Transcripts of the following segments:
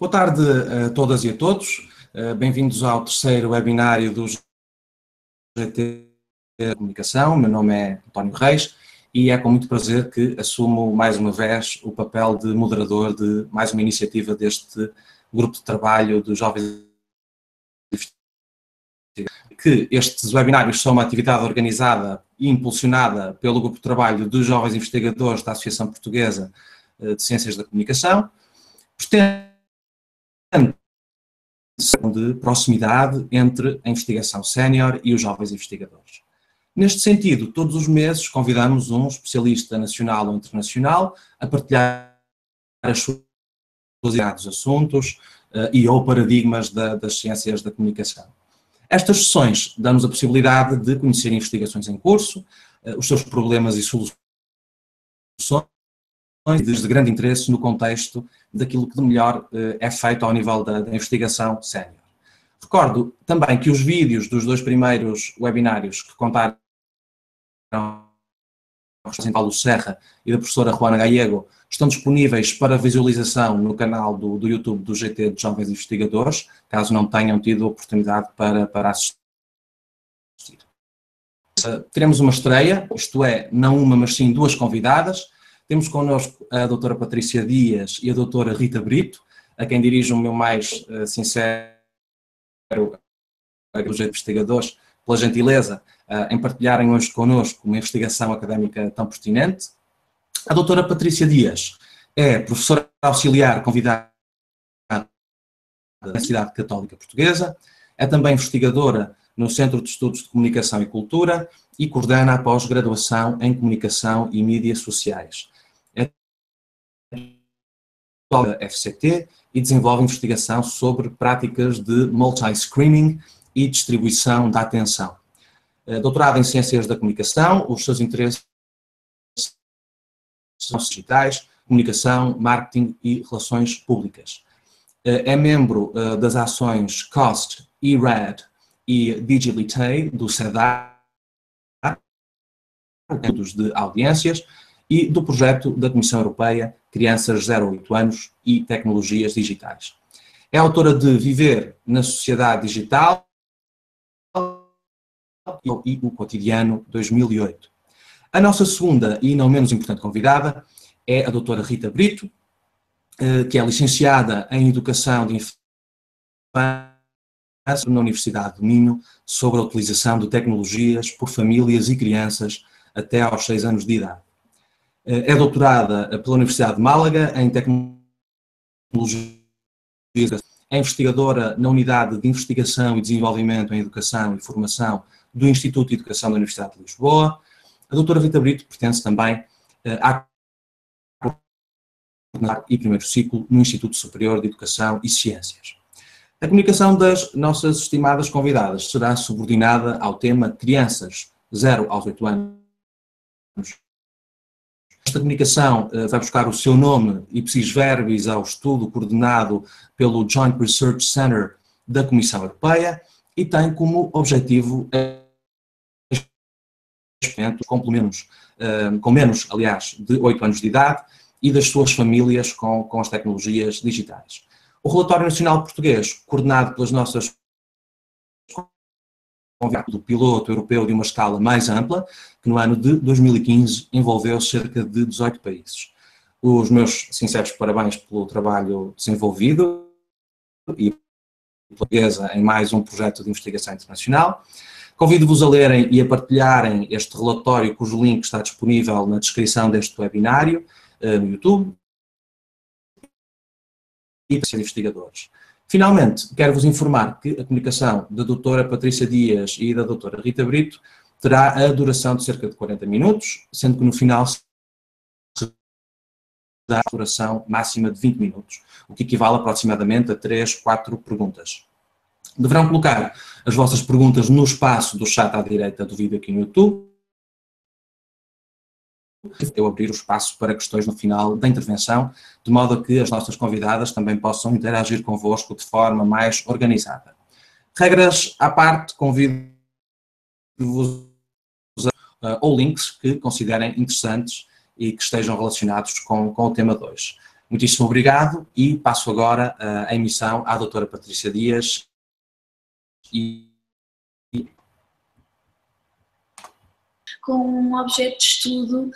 Boa tarde a todas e a todos. Bem-vindos ao terceiro webinário do GT de Comunicação. Meu nome é António Reis e é com muito prazer que assumo mais uma vez o papel de moderador de mais uma iniciativa deste grupo de trabalho dos jovens que estes webinários são uma atividade organizada e impulsionada pelo grupo de trabalho dos jovens investigadores da Associação Portuguesa de Ciências da Comunicação, pretende de proximidade entre a investigação sénior e os jovens investigadores. Neste sentido, todos os meses convidamos um especialista nacional ou internacional a partilhar as suas assuntos e ou paradigmas das ciências da comunicação. Estas sessões dão-nos a possibilidade de conhecer investigações em curso, os seus problemas e soluções, de grande interesse no contexto daquilo que de melhor é feito ao nível da investigação sénior. Recordo também que os vídeos dos dois primeiros webinários que contaram com Paulo Serra e da professora Juana Gallego estão disponíveis para visualização no canal do YouTube do GT de Jovens Investigadores, caso não tenham tido a oportunidade para assistir. Teremos uma estreia, isto é, não uma, mas sim duas convidadas. Temos connosco a doutora Patrícia Dias e a doutora Rita Brito, a quem dirijo o meu mais sincero dos investigadores, pela gentileza em partilharem hoje connosco uma investigação académica tão pertinente. A doutora Patrícia Dias é professora auxiliar convidada da Universidade Católica Portuguesa, é também investigadora no Centro de Estudos de Comunicação e Cultura e coordena a pós-graduação em Comunicação e Mídias Sociais. É da FCT e desenvolve investigação sobre práticas de multi-screening e distribuição da atenção. Doutorado em Ciências da Comunicação, os seus interesses são digitais, comunicação, marketing e relações públicas. É membro das ações COST, eRAD e Digilite do CEDAR, de audiências, e do projeto da Comissão Europeia Crianças 0 a 8 anos e Tecnologias Digitais. É autora de Viver na Sociedade Digital e o Cotidiano 2008. A nossa segunda e não menos importante convidada é a doutora Rita Brito, que é licenciada em Educação de Infância na Universidade do Minho, sobre a utilização de tecnologias por famílias e crianças até aos 6 anos de idade. É doutorada pela Universidade de Málaga em Tecnologia, é investigadora na Unidade de Investigação e Desenvolvimento em Educação e Formação do Instituto de Educação da Universidade de Lisboa. A doutora Rita Brito pertence também à e primeiro ciclo no Instituto Superior de Educação e Ciências. A comunicação das nossas estimadas convidadas será subordinada ao tema Crianças 0 aos 8 anos. Esta comunicação vai buscar o seu nome ipsis verbis ao estudo coordenado pelo Joint Research Center da Comissão Europeia e tem como objetivo com menos, aliás, de 8 anos de idade e das suas famílias com as tecnologias digitais. O Relatório Nacional Português, coordenado pelas nossas do piloto europeu de uma escala mais ampla, que no ano de 2015 envolveu cerca de 18 países. Os meus sinceros parabéns pelo trabalho desenvolvido e portuguesa em mais um projeto de investigação internacional. Convido-vos a lerem e a partilharem este relatório, cujo link está disponível na descrição deste webinário, no YouTube, e para ser investigadores. Finalmente, quero-vos informar que a comunicação da doutora Patrícia Dias e da doutora Rita Brito terá a duração de cerca de 40 minutos, sendo que no final será a duração máxima de 20 minutos, o que equivale aproximadamente a 3, 4 perguntas. Deverão colocar as vossas perguntas no espaço do chat à direita do vídeo aqui no YouTube. Eu abrir o espaço para questões no final da intervenção, de modo a que as nossas convidadas também possam interagir convosco de forma mais organizada. Regras à parte, convido-vos ou links que considerem interessantes e que estejam relacionados com o tema 2. Muitíssimo obrigado e passo agora a emissão à doutora Patrícia Dias. Com um objeto de estudo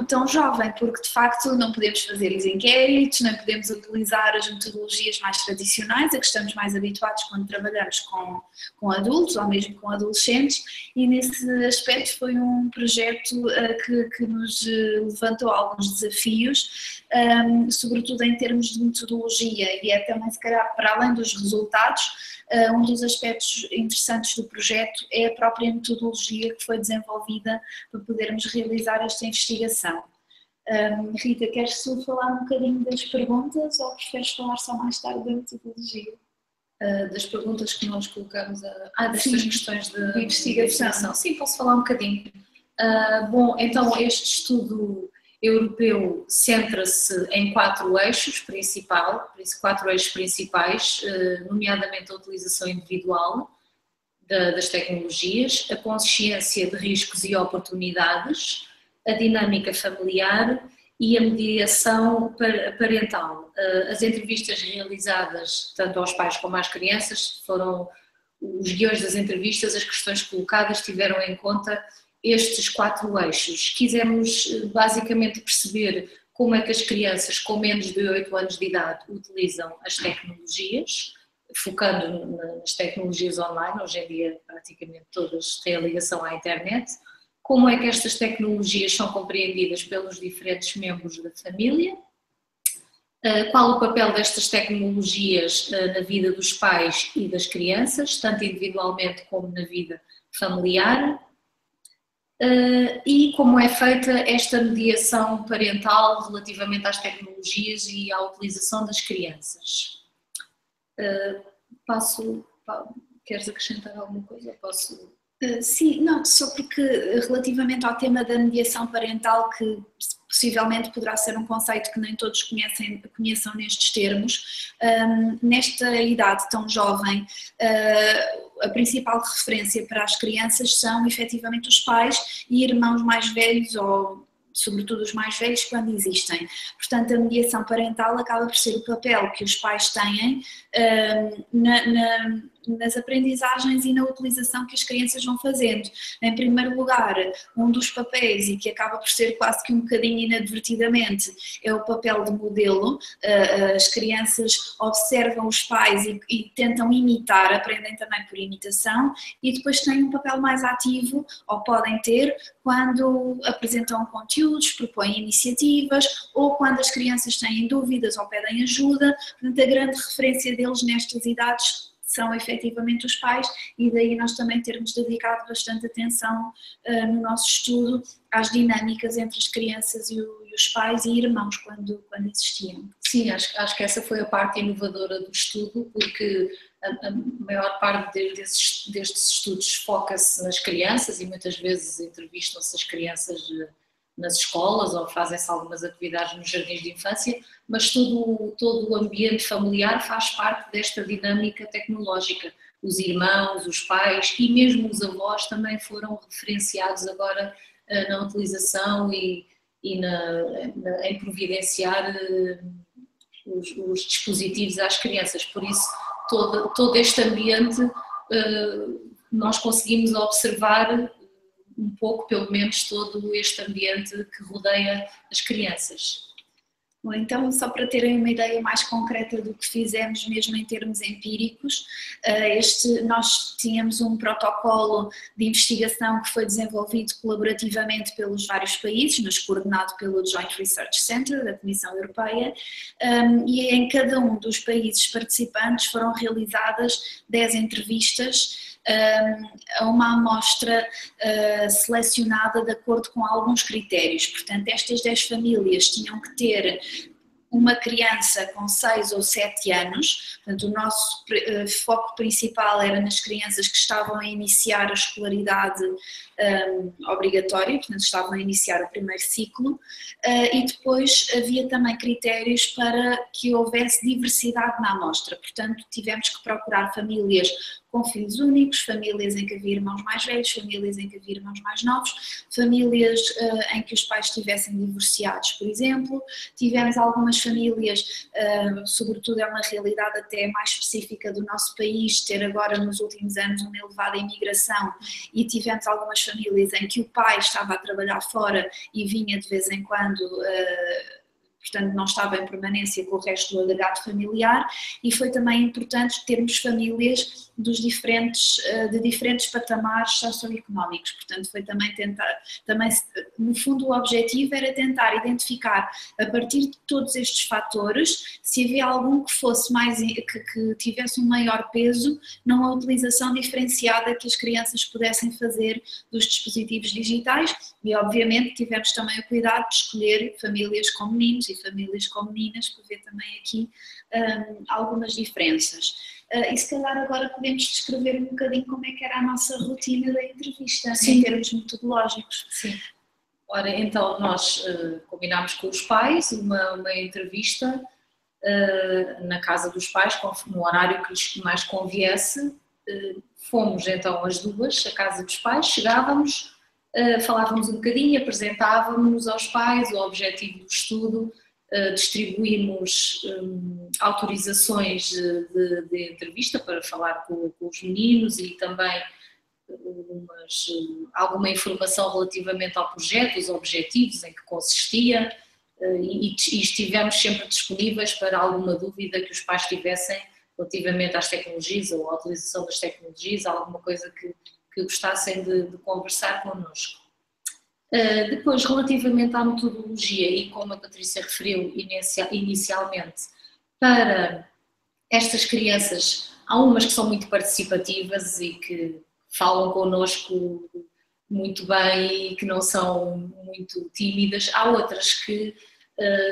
tão jovem, porque de facto não podemos fazer os inquéritos, não podemos utilizar as metodologias mais tradicionais, a que estamos mais habituados quando trabalhamos com adultos ou mesmo com adolescentes, e nesse aspecto foi um projeto que nos levantou alguns desafios, sobretudo em termos de metodologia, e é também, se calhar, para além dos resultados, um dos aspectos interessantes do projeto é a própria metodologia que foi desenvolvida para podermos realizar esta investigação. Rita, queres tu falar um bocadinho das perguntas ou preferes falar só mais tarde da metodologia? Das perguntas que nós colocamos, destas questões de investigação. Sim, posso falar um bocadinho. Bom, então este estudo europeu centra-se em 4 eixos principais, nomeadamente a utilização individual das tecnologias, a consciência de riscos e oportunidades, a dinâmica familiar e a mediação parental. As entrevistas realizadas tanto aos pais como às crianças foram os guiões das entrevistas, as questões colocadas tiveram em conta estes 4 eixos. Quisemos basicamente perceber como é que as crianças com menos de 8 anos de idade utilizam as tecnologias, focando nas tecnologias online. Hoje em dia praticamente todas têm a ligação à internet. Como é que estas tecnologias são compreendidas pelos diferentes membros da família, qual o papel destas tecnologias na vida dos pais e das crianças, tanto individualmente como na vida familiar, e como é feita esta mediação parental relativamente às tecnologias e à utilização das crianças. Queres acrescentar alguma coisa? Posso... Sim, não, só porque relativamente ao tema da mediação parental, que possivelmente poderá ser um conceito que nem todos conheçam nestes termos, nesta idade tão jovem, a principal referência para as crianças são efetivamente os pais e irmãos mais velhos, ou sobretudo os mais velhos, quando existem. Portanto, a mediação parental acaba por ser o papel que os pais têm nas aprendizagens e na utilização que as crianças vão fazendo. Em primeiro lugar, um dos papéis, e que acaba por ser quase que um bocadinho inadvertidamente, é o papel de modelo. As crianças observam os pais e tentam imitar, aprendem também por imitação, e depois têm um papel mais ativo, ou podem ter, quando apresentam conteúdos, propõem iniciativas, ou quando as crianças têm dúvidas ou pedem ajuda. Portanto, a grande referência deles nestas idades são efetivamente os pais, e daí nós também termos dedicado bastante atenção no nosso estudo às dinâmicas entre as crianças e os pais e irmãos quando existiam. Sim, acho que essa foi a parte inovadora do estudo, porque a maior parte destes estudos foca-se nas crianças e muitas vezes entrevistam-se as crianças nas escolas ou fazem-se algumas atividades nos jardins de infância, mas todo o ambiente familiar faz parte desta dinâmica tecnológica. Os irmãos, os pais e mesmo os avós também foram referenciados agora na utilização e em providenciar os dispositivos às crianças. Por isso, todo este ambiente nós conseguimos observar um pouco, pelo menos, todo este ambiente que rodeia as crianças. Bom, então, só para terem uma ideia mais concreta do que fizemos mesmo em termos empíricos, nós tínhamos um protocolo de investigação que foi desenvolvido colaborativamente pelos vários países, mas coordenado pelo Joint Research Center da Comissão Europeia, e em cada um dos países participantes foram realizadas 10 entrevistas a uma amostra selecionada de acordo com alguns critérios. Portanto, estas 10 famílias tinham que ter uma criança com 6 ou 7 anos, portanto o nosso foco principal era nas crianças que estavam a iniciar a escolaridade obrigatória, portanto estavam a iniciar o primeiro ciclo, e depois havia também critérios para que houvesse diversidade na amostra. Portanto, tivemos que procurar famílias com filhos únicos, famílias em que havia irmãos mais velhos, famílias em que havia irmãos mais novos, famílias em que os pais estivessem divorciados, por exemplo. Tivemos algumas famílias, sobretudo é uma realidade até mais específica do nosso país, ter agora nos últimos anos uma elevada imigração, e tivemos algumas famílias em que o pai estava a trabalhar fora e vinha de vez em quando, portanto não estava em permanência com o resto do agregado familiar, e foi também importante termos famílias de diferentes patamares socioeconómicos, portanto foi também no fundo o objetivo era tentar identificar, a partir de todos estes fatores, se havia algum que fosse que tivesse um maior peso numa utilização diferenciada que as crianças pudessem fazer dos dispositivos digitais, e obviamente tivemos também o cuidado de escolher famílias com meninos e famílias com meninas, para ver também aqui algumas diferenças. E se calhar agora podemos descrever um bocadinho como é que era a nossa rotina da entrevista, em termos metodológicos. Sim. Ora, então nós combinámos com os pais uma entrevista na casa dos pais, no horário que lhes mais conviesse. Fomos então as duas à casa dos pais, chegávamos, falávamos um bocadinho, apresentávamos aos pais o objetivo do estudo, distribuímos autorizações de entrevista para falar com os meninos e também alguma informação relativamente ao projeto, os objetivos, em que consistia, e estivemos sempre disponíveis para alguma dúvida que os pais tivessem relativamente às tecnologias ou à utilização das tecnologias, alguma coisa que gostassem de conversar connosco. Depois, relativamente à metodologia, e como a Patrícia referiu inicialmente, para estas crianças, há umas que são muito participativas e que falam connosco muito bem e que não são muito tímidas, há outras que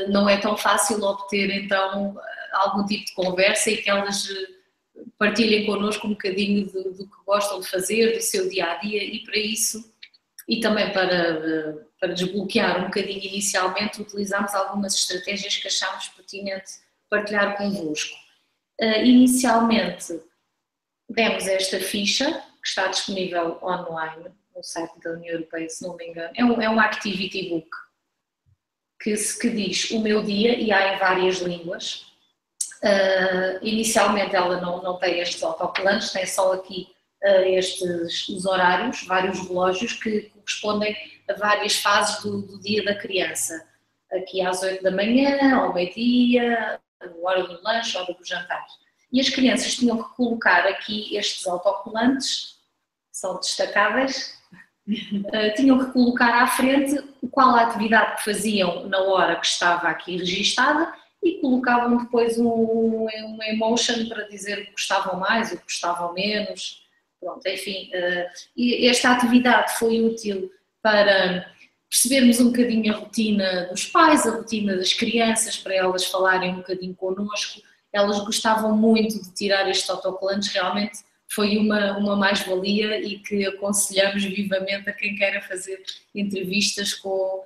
não é tão fácil obter então algum tipo de conversa e que elas partilhem connosco um bocadinho do que gostam de fazer, do seu dia-a-dia, e para isso, e também para desbloquear um bocadinho inicialmente, utilizámos algumas estratégias que achámos pertinente partilhar convosco. Inicialmente demos esta ficha, que está disponível online no site da União Europeia, se não me engano. É um activity book que diz o meu dia, e há em várias línguas. Inicialmente ela não tem estes autocolantes, tem só aqui os horários, vários relógios que correspondem a várias fases do dia da criança. Aqui às 8 da manhã, ao meio-dia, hora do lanche, hora do jantar. E as crianças tinham que colocar aqui estes autocolantes, são destacáveis, tinham que colocar à frente qual a atividade que faziam na hora que estava aqui registada e colocavam depois um emotion para dizer o que gostavam mais, o que gostavam menos. Pronto, enfim, e esta atividade foi útil para percebermos um bocadinho a rotina dos pais, a rotina das crianças, para elas falarem um bocadinho connosco. Elas gostavam muito de tirar estes autocolantes, realmente foi uma mais-valia e que aconselhamos vivamente a quem queira fazer entrevistas com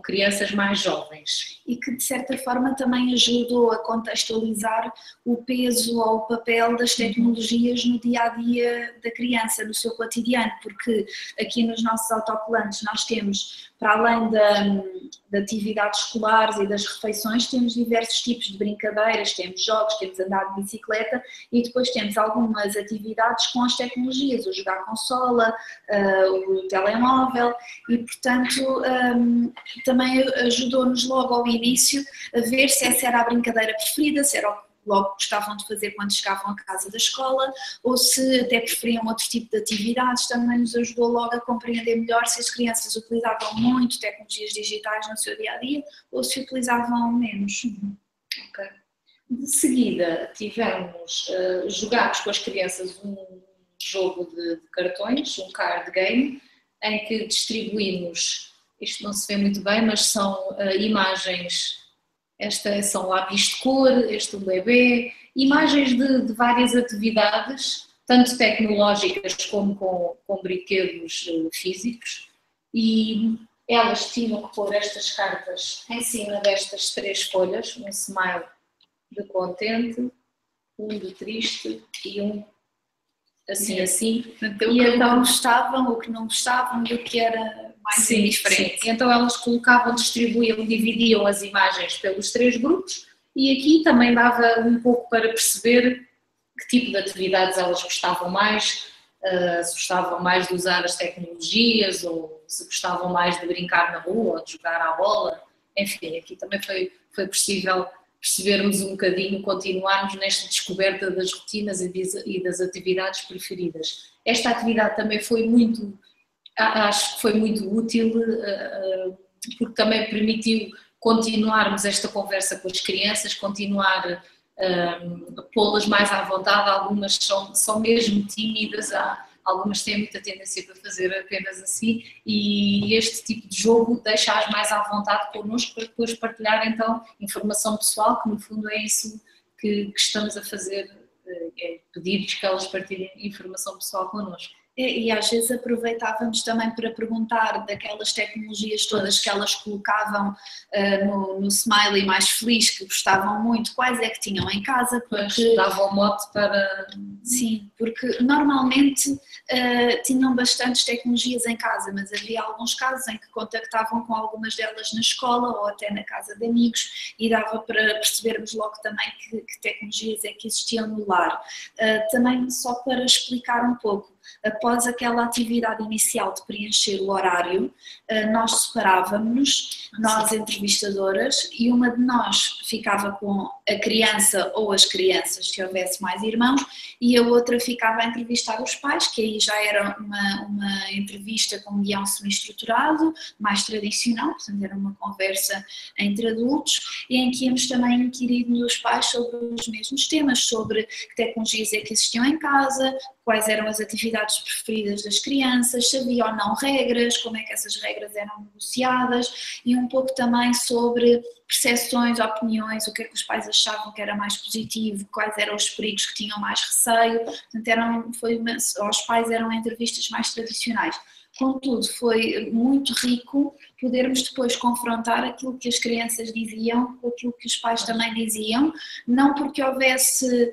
crianças mais jovens. E que de certa forma também ajudou a contextualizar o peso ou o papel das tecnologias no dia-a-dia da criança, no seu cotidiano, porque aqui nos nossos autocolantes nós temos, para além de atividades escolares e das refeições, temos diversos tipos de brincadeiras, temos jogos, temos andar de bicicleta e depois temos algumas atividades com as tecnologias, o jogar consola, o telemóvel, e portanto também ajudou-nos logo ao início a ver se essa era a brincadeira preferida, se era logo que gostavam de fazer quando chegavam a casa da escola, ou se até preferiam outro tipo de atividades. Também nos ajudou logo a compreender melhor se as crianças utilizavam muito tecnologias digitais no seu dia-a-dia ou se utilizavam menos. Okay. De seguida jogámos com as crianças um jogo de cartões, um card game, em que distribuímos, isto não se vê muito bem, mas são imagens. Estas são lápis de cor, este um bebê, imagens de várias atividades, tanto tecnológicas como com brinquedos físicos, e elas tinham que pôr estas cartas em cima destas 3 folhas, um smile de contente, um de triste e um assim. Portanto, o que não gostavam, o que não gostavam, do que era mais indiferente. Sim. Então elas colocavam, distribuíam, dividiam as imagens pelos 3 grupos e aqui também dava um pouco para perceber que tipo de atividades elas gostavam mais, se gostavam mais de usar as tecnologias ou se gostavam mais de brincar na rua ou de jogar à bola. Enfim, aqui também foi possível percebermos um bocadinho, continuarmos nesta descoberta das rotinas e das atividades preferidas. Esta atividade também acho que foi muito útil, porque também permitiu continuarmos esta conversa com as crianças, continuar a pô-las mais à vontade. Algumas são mesmo tímidas, algumas têm muita tendência para fazer apenas assim, e este tipo de jogo deixa-as mais à vontade connosco para depois partilhar então informação pessoal, que no fundo é isso que estamos a fazer, é pedir-lhes que elas partilhem informação pessoal connosco. E às vezes aproveitávamos também para perguntar daquelas tecnologias todas que elas colocavam no Smiley mais feliz, que gostavam muito, quais é que tinham em casa, porque davam mote para... Sim, porque normalmente tinham bastantes tecnologias em casa, mas havia alguns casos em que contactavam com algumas delas na escola ou até na casa de amigos e dava para percebermos logo também que tecnologias é que existiam no lar. Também só para explicar um pouco, após aquela atividade inicial de preencher o horário, nós separávamos-nos, nós entrevistadoras, e uma de nós ficava com a criança ou as crianças, se houvesse mais irmãos, e a outra ficava a entrevistar os pais, que aí já era uma entrevista com um guião semi-estruturado, mais tradicional, portanto era uma conversa entre adultos, e em que íamos também inquirir nos pais sobre os mesmos temas, sobre que tecnologias é que existiam em casa, quais eram as atividades preferidas das crianças, se havia ou não regras, como é que essas regras eram negociadas, e um pouco também sobre percepções, opiniões, o que é que os pais achavam que era mais positivo, quais eram os perigos que tinham mais receio. Portanto, aos pais eram entrevistas mais tradicionais. Contudo, foi muito rico podermos depois confrontar aquilo que as crianças diziam com aquilo que os pais também diziam, não porque houvesse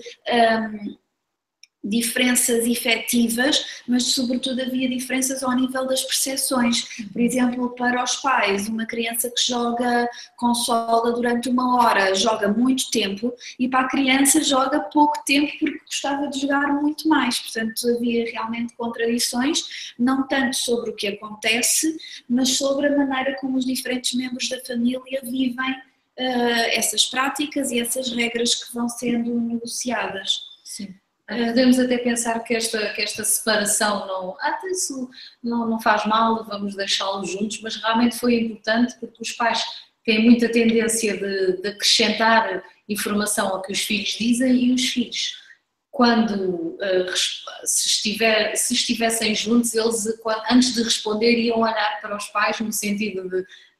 diferenças efetivas, mas sobretudo havia diferenças ao nível das percepções. Por exemplo, para os pais, uma criança que joga consola durante 1 hora joga muito tempo, e para a criança joga pouco tempo porque gostava de jogar muito mais. Portanto, havia realmente contradições, não tanto sobre o que acontece, mas sobre a maneira como os diferentes membros da família vivem essas práticas e essas regras que vão sendo negociadas. Sim. Podemos até pensar que esta separação isso não faz mal, vamos deixá-los juntos, mas realmente foi importante porque os pais têm muita tendência de acrescentar informação ao que os filhos dizem, e os filhos, quando se estivessem juntos, eles antes de responder iam olhar para os pais no sentido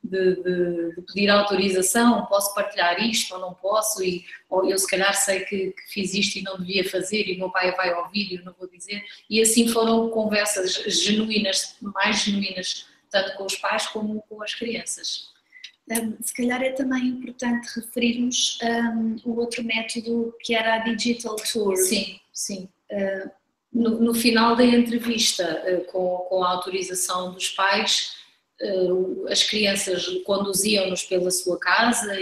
de pedir autorização, posso partilhar isto ou não posso, ou eu se calhar sei que fiz isto e não devia fazer e o meu pai vai ouvir e eu não vou dizer, e assim foram conversas genuínas, mais genuínas, tanto com os pais como com as crianças. Se calhar é também importante referirmos o outro método que era a Digital Tour. Sim. No final da entrevista, com a autorização dos pais, as crianças conduziam-nos pela sua casa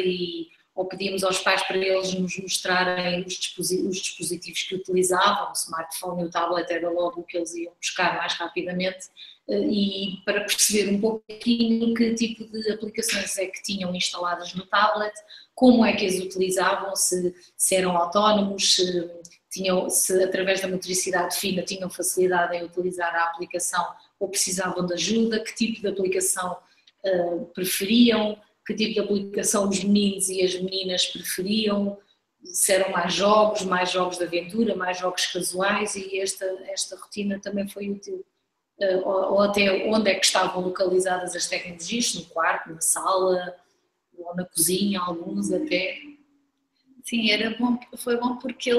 ou pedíamos aos pais para eles nos mostrarem os dispositivos que utilizavam, o smartphone e o tablet era logo o que eles iam buscar mais rapidamente, e para perceber um pouquinho que tipo de aplicações é que tinham instaladas no tablet, como é que as utilizavam, se eram autónomos, se através da motricidade fina tinham facilidade em utilizar a aplicação ou precisavam de ajuda, que tipo de aplicação preferiam, que tipo de aplicação os meninos e as meninas preferiam, se eram mais jogos de aventura, mais jogos casuais, e esta rotina também foi útil. Ou até onde é que estavam localizadas as tecnologias, no quarto, na sala, ou na cozinha, alguns até. Sim, foi bom porque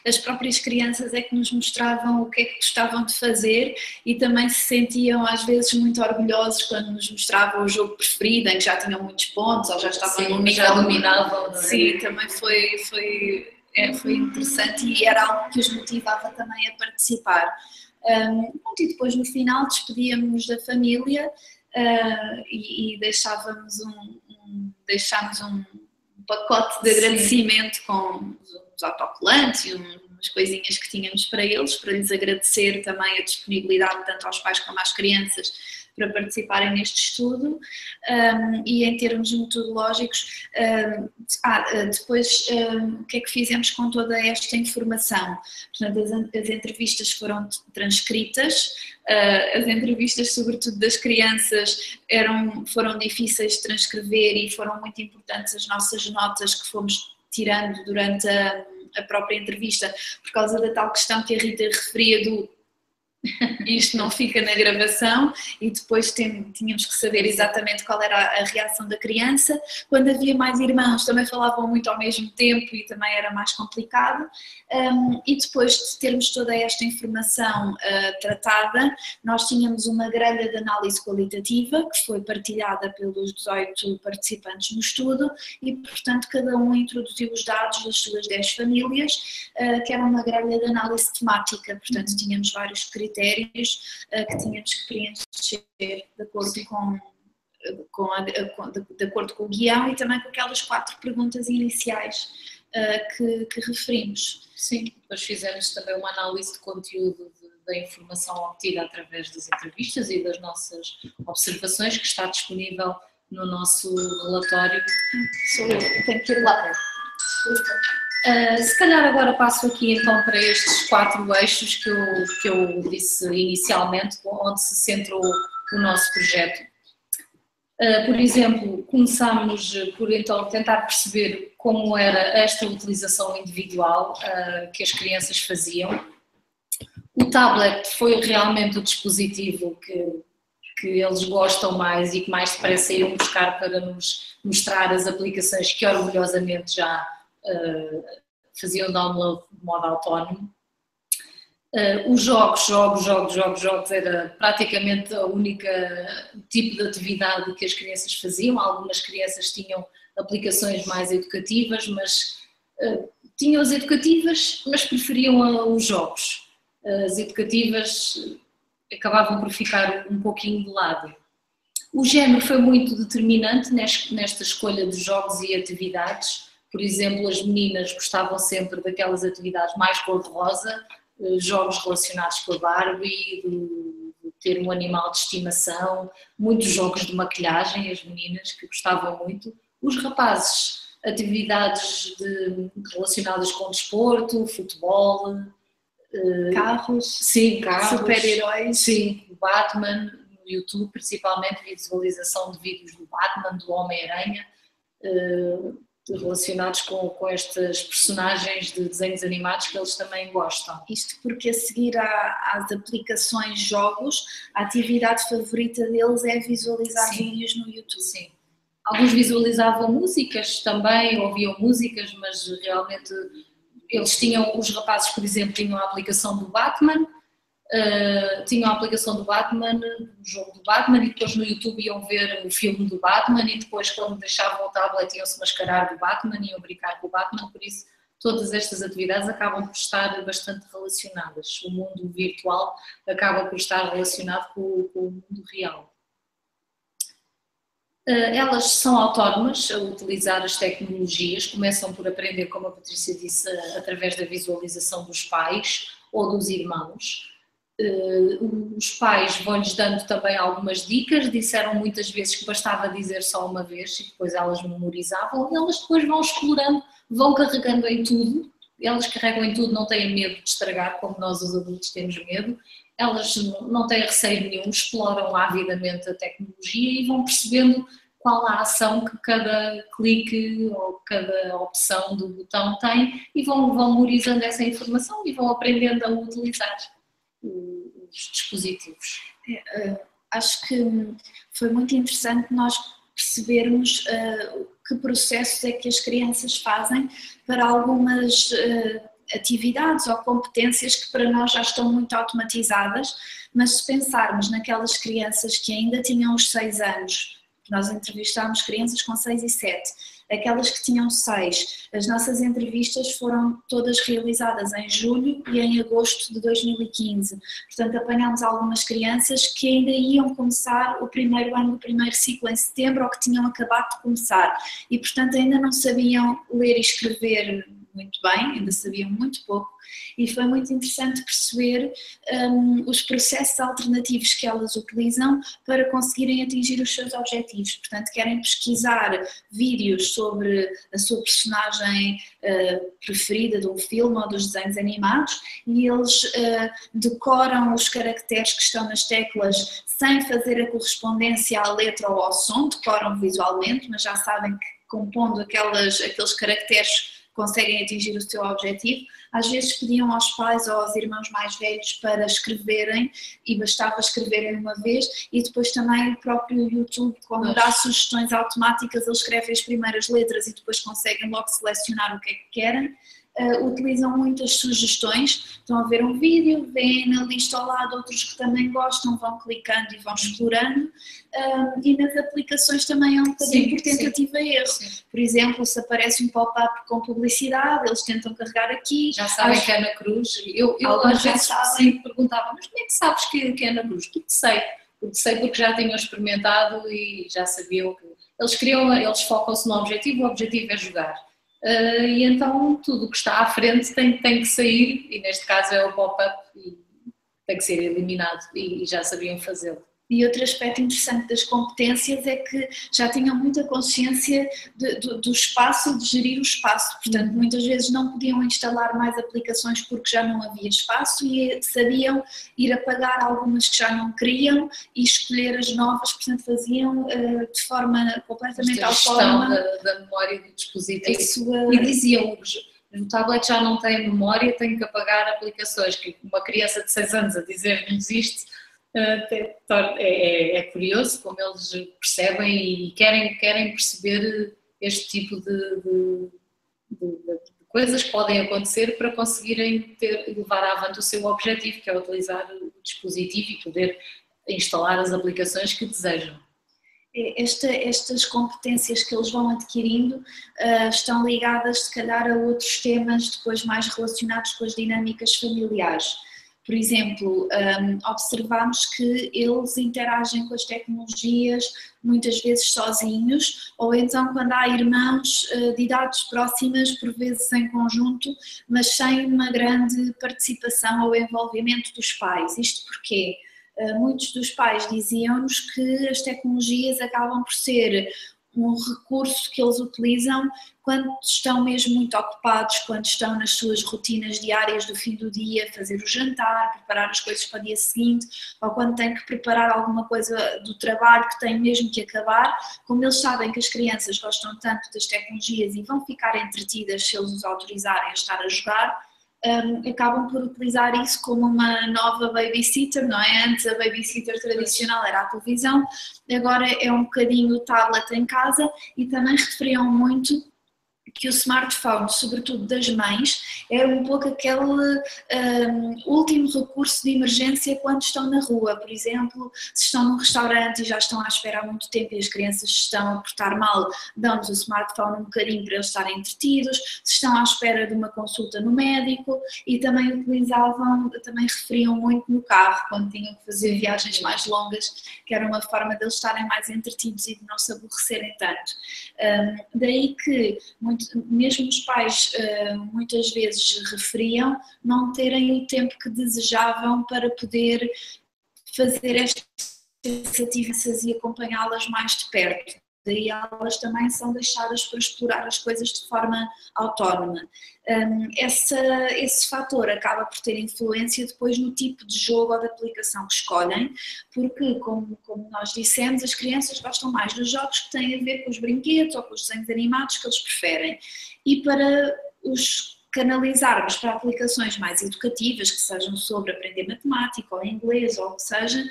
as próprias crianças é que nos mostravam o que é que gostavam de fazer, e também se sentiam às vezes muito orgulhosos quando nos mostravam o jogo preferido, em que já tinham muitos pontos ou já estavam no nível, já dominavam. Não é? Sim, também foi foi interessante e era algo que os motivava também a participar. E depois no final despedíamos da família e deixámos um pacote de agradecimento com os autocolantes e umas coisinhas que tínhamos para eles, para lhes agradecer também a disponibilidade tanto aos pais como às crianças para participarem neste estudo. E em termos metodológicos, depois o que é que fizemos com toda esta informação? Portanto, as entrevistas foram transcritas, as entrevistas sobretudo das crianças foram difíceis de transcrever e foram muito importantes as nossas notas que fomos tirando durante a própria entrevista, por causa da tal questão que a Rita referia do isto não fica na gravação, e depois tínhamos que saber exatamente qual era a reação da criança. Quando havia mais irmãos também falavam muito ao mesmo tempo e também era mais complicado, e depois de termos toda esta informação tratada, nós tínhamos uma grelha de análise qualitativa que foi partilhada pelos 18 participantes no estudo e, portanto, cada um introduziu os dados das suas 10 famílias, que era uma grelha de análise temática, portanto tínhamos vários critérios que tínhamos que preencher de acordo de acordo com o guião e também com aquelas 4 perguntas iniciais que referimos. Sim, depois fizemos também uma análise de conteúdo da informação obtida através das entrevistas e das nossas observações, que está disponível no nosso relatório. Sou eu tenho que ir lá. Se calhar agora passo aqui então para estes 4 eixos que eu disse inicialmente, onde se centrou o nosso projeto. Por exemplo, começámos por então tentar perceber como era esta utilização individual que as crianças faziam. O tablet foi realmente o dispositivo que eles gostam mais e que mais depressa iam buscar para nos mostrar as aplicações que orgulhosamente já faziam download de modo autónomo. Os jogos era praticamente a única tipo de atividade que as crianças faziam. Algumas crianças tinham aplicações mais educativas, mas tinham as educativas, mas preferiam os jogos. As educativas acabavam por ficar um pouquinho de lado. O género foi muito determinante nesta escolha de jogos e atividades. Por exemplo, as meninas gostavam sempre daquelas atividades mais cor-de-rosa, jogos relacionados com a Barbie, de ter um animal de estimação, muitos jogos de maquilhagem, as meninas que gostavam muito. Os rapazes, atividades relacionadas com desporto, futebol, carros, sim, carros, super-heróis. Sim, o Batman, no YouTube, principalmente visualização de vídeos do Batman, do Homem-Aranha, relacionados com estas personagens de desenhos animados que eles também gostam. Isto porque a seguir às aplicações jogos, a atividade favorita deles é visualizar vídeos no YouTube. Sim. Alguns visualizavam músicas também, ouviam músicas, mas realmente os rapazes, por exemplo, tinham a aplicação do Batman, o jogo do Batman, e depois no YouTube iam ver o filme do Batman, e depois quando deixavam o tablet iam-se mascarar do Batman, iam brincar com o Batman. Por isso todas estas atividades acabam por estar bastante relacionadas. O mundo virtual acaba por estar relacionado com o mundo real. Elas são autónomas a utilizar as tecnologias, começam por aprender, como a Patrícia disse, através da visualização dos pais ou dos irmãos. Os pais vão-lhes dando também algumas dicas, disseram muitas vezes que bastava dizer só uma vez e depois elas memorizavam, e elas depois vão explorando, vão carregando em tudo. Elas carregam em tudo, não têm medo de estragar, como nós os adultos temos medo. Elas não têm receio nenhum, exploram avidamente a tecnologia e vão percebendo qual a ação que cada clique ou cada opção do botão tem, e vão memorizando essa informação e vão aprendendo a utilizar os dispositivos. Acho que foi muito interessante nós percebermos que processos é que as crianças fazem para algumas atividades ou competências que para nós já estão muito automatizadas, mas se pensarmos naquelas crianças que ainda tinham os 6 anos, Nós entrevistámos crianças com 6 e 7. Aquelas que tinham 6, as nossas entrevistas foram todas realizadas em julho e em agosto de 2015. Portanto, apanhámos algumas crianças que ainda iam começar o primeiro ano do primeiro ciclo em setembro ou que tinham acabado de começar e, portanto, ainda não sabiam ler e escrever muito bem, ainda sabiam muito pouco, e foi muito interessante perceber os processos alternativos que elas utilizam para conseguirem atingir os seus objetivos. Portanto, querem pesquisar vídeos sobre a sua personagem preferida de um filme ou dos desenhos animados e eles decoram os caracteres que estão nas teclas sem fazer a correspondência à letra ou ao som, decoram visualmente, mas já sabem que compondo aqueles caracteres conseguem atingir o seu objetivo. Às vezes pediam aos pais ou aos irmãos mais velhos para escreverem e bastava escreverem uma vez e depois também o próprio YouTube, como dá sugestões automáticas, eles escrevem as primeiras letras e depois conseguem logo selecionar o que é que querem. Utilizam muitas sugestões, estão a ver um vídeo, veem na lista ao lado outros que também gostam, vão clicando e vão explorando e nas aplicações também é um bocadinho por tentativa e erro. Por exemplo, se aparece um pop-up com publicidade, eles tentam carregar aqui. Já sabem que é Ana Cruz. Eu às vezes sempre perguntava, mas como é que sabes que é Ana Cruz? Porque sei porque já tinham experimentado e já sabiam que eles focam-se no objetivo, o objetivo é jogar. E então tudo o que está à frente tem que sair, e neste caso é o pop-up, e tem que ser eliminado, e já sabiam fazê-lo. E outro aspecto interessante das competências é que já tinham muita consciência do espaço, de gerir o espaço, portanto muitas vezes não podiam instalar mais aplicações porque já não havia espaço e sabiam ir apagar algumas que já não queriam e escolher as novas, portanto faziam de forma completamente autónoma da memória do dispositivo. E diziam, o tablet já não tem memória, tenho que apagar aplicações, que uma criança de 6 anos a dizer-nos isto, é curioso como eles percebem e querem perceber este tipo de coisas que podem acontecer para conseguirem levar avante o seu objetivo, que é utilizar o dispositivo e poder instalar as aplicações que desejam. Estas competências que eles vão adquirindo estão ligadas se calhar a outros temas depois mais relacionados com as dinâmicas familiares. Por exemplo, observamos que eles interagem com as tecnologias muitas vezes sozinhos ou então quando há irmãos de idades próximas, por vezes em conjunto, mas sem uma grande participação ou envolvimento dos pais. Isto porquê? Muitos dos pais diziam-nos que as tecnologias acabam por ser um recurso que eles utilizam quando estão mesmo muito ocupados, quando estão nas suas rotinas diárias do fim do dia, fazer o jantar, preparar as coisas para o dia seguinte, ou quando têm que preparar alguma coisa do trabalho que têm mesmo que acabar. Como eles sabem que as crianças gostam tanto das tecnologias e vão ficar entretidas se eles os autorizarem a estar a jogar, acabam por utilizar isso como uma nova babysitter, não é? Antes a babysitter tradicional era a televisão, agora é um bocadinho o tablet em casa e também referiam muito que o smartphone, sobretudo das mães, é um pouco aquele último recurso de emergência quando estão na rua. Por exemplo, se estão num restaurante e já estão à espera há muito tempo e as crianças estão a portar mal, dão-nos o smartphone um bocadinho para eles estarem entretidos, se estão à espera de uma consulta no médico e também referiam muito no carro, quando tinham que fazer viagens mais longas, que era uma forma deles estarem mais entretidos e de não se aborrecerem tanto. Daí que mesmo os pais muitas vezes referiam não terem o tempo que desejavam para poder fazer estas atividades e acompanhá-las mais de perto. Daí elas também são deixadas para explorar as coisas de forma autónoma. Esse fator acaba por ter influência depois no tipo de jogo ou de aplicação que escolhem, porque, como nós dissemos, as crianças gostam mais dos jogos que têm a ver com os brinquedos ou com os desenhos animados que eles preferem. E para os canalizarmos para aplicações mais educativas, que sejam sobre aprender matemática ou inglês ou o que seja,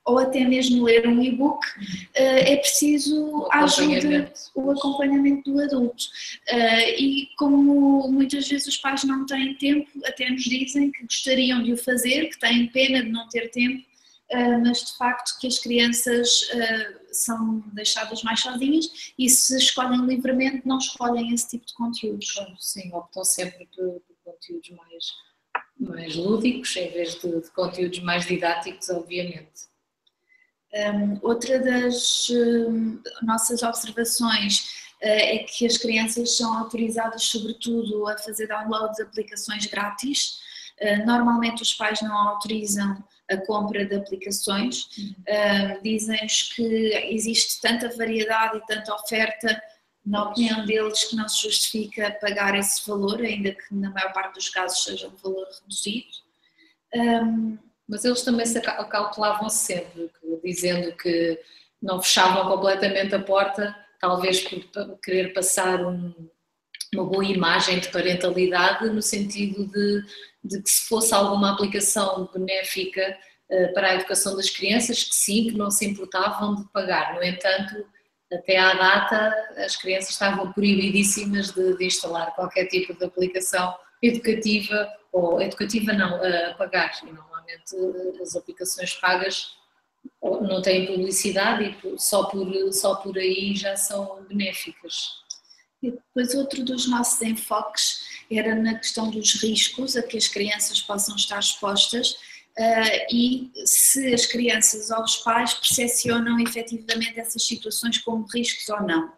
ou até mesmo ler um e-book, é preciso a ajuda, o acompanhamento do adulto. E como muitas vezes os pais não têm tempo, até nos dizem que gostariam de o fazer, que têm pena de não ter tempo, mas de facto que as crianças são deixadas mais sozinhas e se escolhem livremente não escolhem esse tipo de conteúdos. Sim, optam sempre por conteúdos mais lúdicos em vez de conteúdos mais didáticos, obviamente. Outra das nossas observações é que as crianças são autorizadas sobretudo a fazer download de aplicações grátis. Normalmente os pais não autorizam a compra de aplicações, dizem-nos que existe tanta variedade e tanta oferta, na opinião deles, que não se justifica pagar esse valor, ainda que na maior parte dos casos seja um valor reduzido. Mas eles também se acautelavam sempre, dizendo que não fechavam completamente a porta, talvez por querer passar uma boa imagem de parentalidade, no sentido de que se fosse alguma aplicação benéfica para a educação das crianças, que sim, que não se importavam de pagar. No entanto, até à data, as crianças estavam proibidíssimas de instalar qualquer tipo de aplicação educativa, ou educativa não, a pagar. E normalmente as aplicações pagas não têm publicidade e só por aí já são benéficas. E depois outro dos nossos enfoques era na questão dos riscos a que as crianças possam estar expostas e se as crianças ou os pais percepcionam efetivamente essas situações como riscos ou não.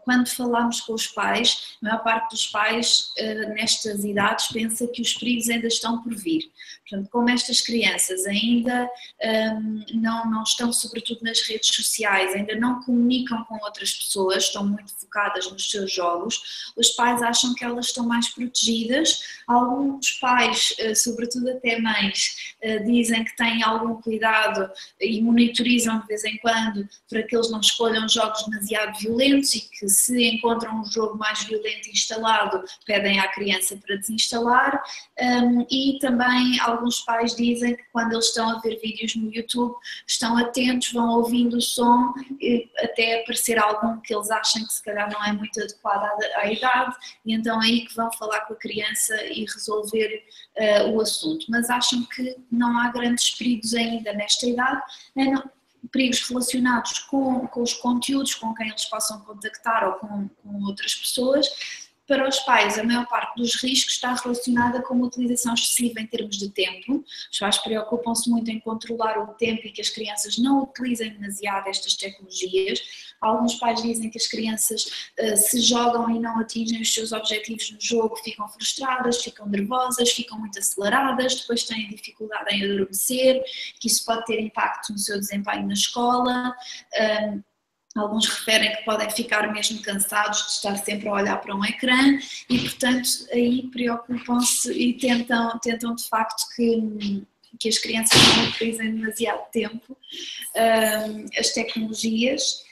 Quando falamos com os pais, a maior parte dos pais nestas idades pensa que os perigos ainda estão por vir. Portanto, como estas crianças ainda não estão sobretudo nas redes sociais, ainda não comunicam com outras pessoas, estão muito focadas nos seus jogos, os pais acham que elas estão mais protegidas. Alguns pais, sobretudo até mães, dizem que têm algum cuidado e monitorizam de vez em quando para que eles não escolham jogos demasiado violentos e que se encontram um jogo mais violento instalado, pedem à criança para desinstalar. E também alguns pais dizem que quando eles estão a ver vídeos no YouTube estão atentos, vão ouvindo o som até aparecer algum que eles acham que se calhar não é muito adequado à idade e então é aí que vão falar com a criança e resolver o assunto. Mas acham que não há grandes perigos ainda nesta idade, perigos relacionados com os conteúdos, com quem eles possam contactar ou com outras pessoas. Para os pais, a maior parte dos riscos está relacionada com uma utilização excessiva em termos de tempo. Os pais preocupam-se muito em controlar o tempo e que as crianças não utilizem demasiado estas tecnologias. Alguns pais dizem que as crianças se jogam e não atingem os seus objetivos no jogo, ficam frustradas, ficam nervosas, ficam muito aceleradas, depois têm dificuldade em adormecer, que isso pode ter impacto no seu desempenho na escola. Alguns referem que podem ficar mesmo cansados de estar sempre a olhar para um ecrã e, portanto, aí preocupam-se e tentam de facto que as crianças não utilizem demasiado tempo as tecnologias.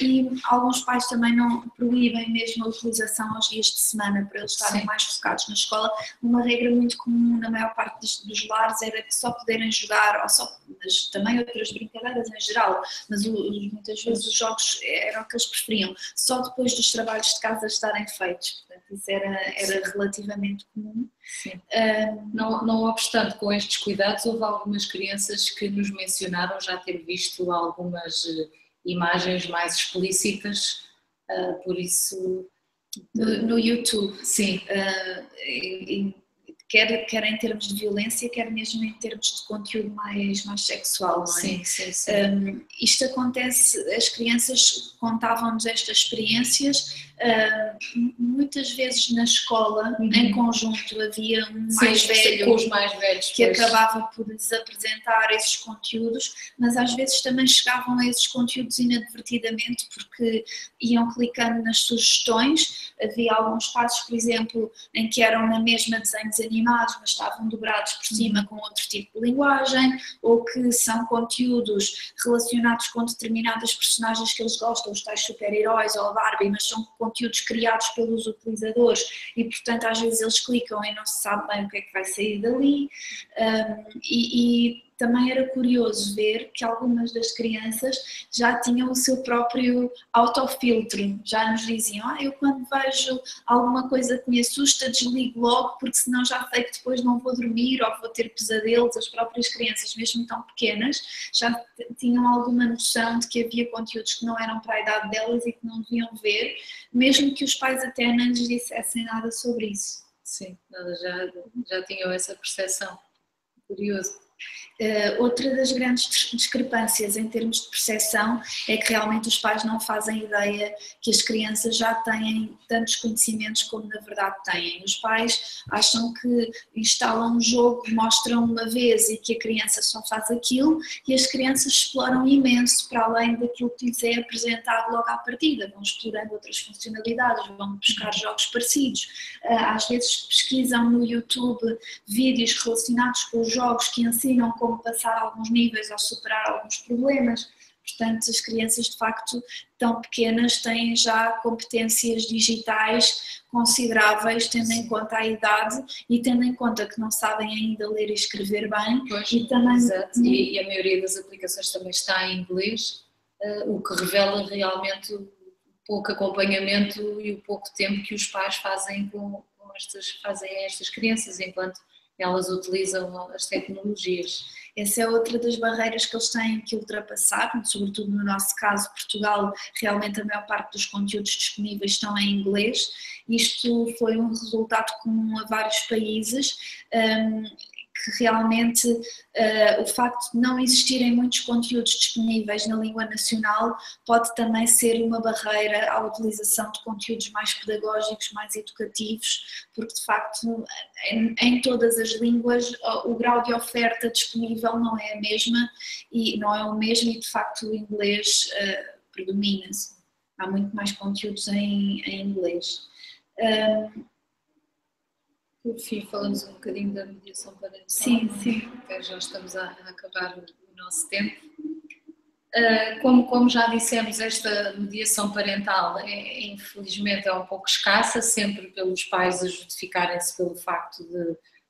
E alguns pais também não proíbem mesmo a utilização aos dias de semana para eles estarem mais focados na escola. Uma regra muito comum na maior parte dos lares era que só poderem jogar, mas também outras brincadeiras em geral, mas muitas vezes os jogos eram o que eles preferiam, só depois dos trabalhos de casa estarem feitos. Portanto, isso era relativamente comum. Não obstante, com estes cuidados, houve algumas crianças que nos mencionaram já ter visto algumas imagens mais explícitas, por isso... No YouTube. Sim. Quer em termos de violência, quer mesmo em termos de conteúdo mais sexual, não é? Sim. Isto acontece, as crianças contavam-nos estas experiências, muitas vezes na escola, em conjunto, havia um mais velho com os mais velhos, que acabava por lhes apresentar esses conteúdos, mas às vezes também chegavam a esses conteúdos inadvertidamente porque iam clicando nas sugestões. Havia alguns passos, por exemplo, em que eram na mesma desenhos animados, mas estavam dobrados por cima com outro tipo de linguagem, ou que são conteúdos relacionados com determinadas personagens que eles gostam, os tais super-heróis ou a Barbie, mas são conteúdos criados pelos utilizadores e, portanto, às vezes eles clicam e não se sabe bem o que é que vai sair dali. E também era curioso ver que algumas das crianças já tinham o seu próprio autofiltro, já nos diziam, eu quando vejo alguma coisa que me assusta desligo logo porque senão já sei que depois não vou dormir ou vou ter pesadelos. As próprias crianças, mesmo tão pequenas, já tinham alguma noção de que havia conteúdos que não eram para a idade delas e que não deviam ver, mesmo que os pais até não lhes dissessem nada sobre isso. Sim, já tinham essa percepção. Curioso. Outra das grandes discrepâncias em termos de percepção é que realmente os pais não fazem ideia que as crianças já têm tantos conhecimentos como na verdade têm. Os pais acham que instalam um jogo, mostram uma vez e que a criança só faz aquilo, e as crianças exploram imenso para além daquilo que lhes é apresentado logo à partida, vão explorando outras funcionalidades, vão buscar jogos parecidos, às vezes pesquisam no YouTube vídeos relacionados com os jogos que ensinam como passar alguns níveis ou superar alguns problemas. Portanto, as crianças de facto tão pequenas têm já competências digitais consideráveis, tendo em conta a idade e tendo em conta que não sabem ainda ler e escrever bem. Pois, e também exato. E a maioria das aplicações também está em inglês, o que revela realmente o pouco acompanhamento e o pouco tempo que os pais fazem fazem estas crianças enquanto elas utilizam as tecnologias. Essa é outra das barreiras que eles têm que ultrapassar, sobretudo no nosso caso, Portugal, realmente a maior parte dos conteúdos disponíveis estão em inglês. Isto foi um resultado comum a vários países, que realmente o facto de não existirem muitos conteúdos disponíveis na língua nacional pode também ser uma barreira à utilização de conteúdos mais pedagógicos, mais educativos, porque de facto em todas as línguas o grau de oferta disponível não é a mesma e não é o mesmo, e de facto o inglês predomina-se. Há muito mais conteúdos em inglês. Por fim, falamos um bocadinho da mediação parental. Sim. Porque já estamos a acabar o nosso tempo. Como já dissemos, esta mediação parental infelizmente é um pouco escassa, sempre pelos pais a justificarem-se pelo facto